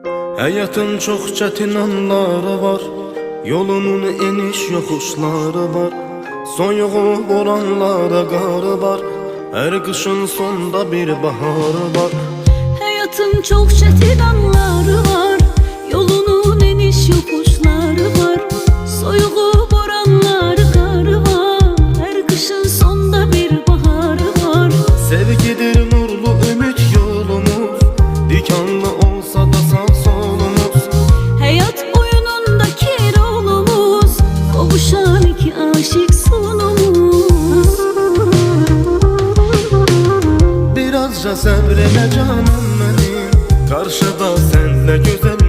Hayatın çok çətin anları var, yolunun eniş yoxuşları var. Soyuğu boranlara qarı var, her qışın sonda bir baharı var. Hayatın çok çetin anları var, yolunun eniş yokuşları var. Soyuğu boranları karı var, her kışın sonda bir baharı var. Sevgidir nurlu ümit yolumuz, dikanlı olsa da sağ solumuz. Hayat oyunundaki rolumuz, kavuşan iki aşık sonumuz. Birazca səbr elə canım mənim, qarşıda sənlə gözəl